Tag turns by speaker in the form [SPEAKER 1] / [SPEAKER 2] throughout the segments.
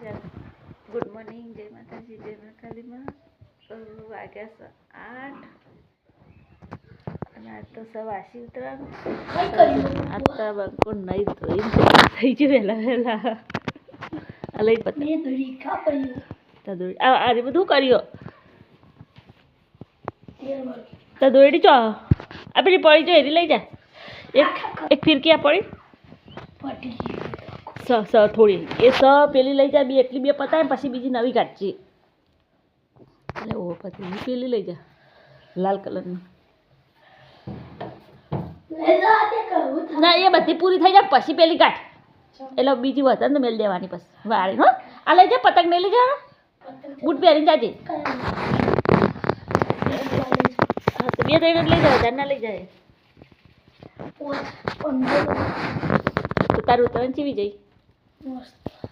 [SPEAKER 1] Good morning, જય માતાજી, જય મા કાલીમાં. વાગ્યા છે 8 અને આજ તો સવાસી ઉતરવાનું. આજ તો બંકો નહીં ધોઈને થઈ ગયું વહેલા આ લઈ પતા આજે બધું કર્યો તો દોડી ચો આ પેલી પડી જો એરી લઈ જા. એક ફિરકી આ પડી થોડી એ પેલી લઈ જા. એટલી બે પતાય પછી બીજી નવી કાઢજી. એટલે ઓ પછી પેલી લઈ જા લાલ કલરની. ના એ બધી પૂરી થઈ જાય પછી પેલી કાઢ. એટલે બીજી વધે ને મેળ દેવાની પછી વાળી. હો આ લઈ જા. પતંગ નહીં લઈ જા. બૂટ પહેરીને જાજે. બે ત્રણ લઈ જાય વધારે ના લઈ જાય. તારું ઉતરણ ચીવી જઈ.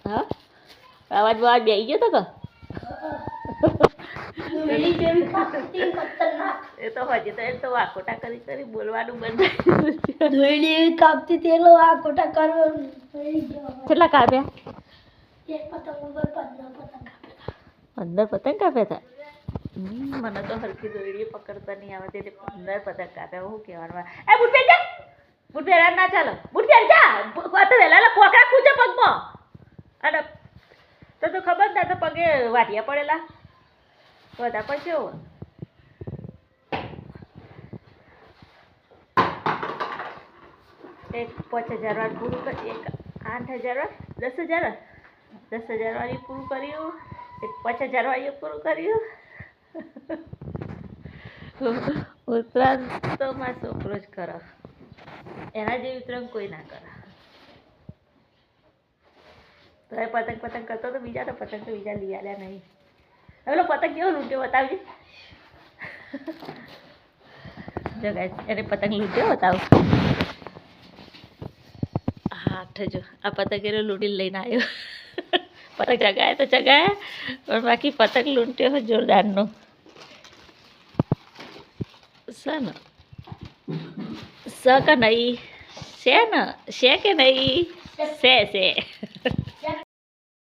[SPEAKER 1] હા અવાજ બવાજ બેસી ગયો તો કે એ તો હજી તો એ તો વાકોટા કરી બોલવાનું બંધ થઈ કાપતી તેલો વાકોટા કરો. કેટલા કાપ્યા? 15 પતંગ કાપ્યા હતા. મને તો હરખી દોરડી પકડતા નહીં આવે તે 15 પતંગ કાપ્યા. હું કહેવાનું એ બુટ પહેર જા. બુટ પહેરા ના ચાલો. બુટ પહેર જા. તો વહેલા કોકરા કૂચે પગમાં અને તો ખબર ના તો પગે વાટિયા પડેલા બધા પડશે. એક 5000 વાળું પૂરું કરી, એક 8000 વાળું 10,000 વાળી પૂરું કર્યું, એક 5000 વાળી પૂરું કર્યું. ઉત્તરાયણ તો મારો છોકરો જ કરે. એના જેવી ઉત્તરાયણ કોઈ ના કરે. તો એ પતંગ કરતો તો બીજા તો પતંગ તો બીજા લઈ આવ્યા નહીં. હવે પતંગ કેવો લૂંટ્યો બતાવજે. જો ગાઈસ એને પતંગ લૂંટ્યો બતાવું. હા જો આ પતંગ એને લૂંટીને લઈને આવ્યો. પતંગ ચગાય તો ચગાય પણ બાકી પતંગ લૂંટ્યો જોરદારનો. સ ને સ કે નહીં છે ને છે કે નહીં છે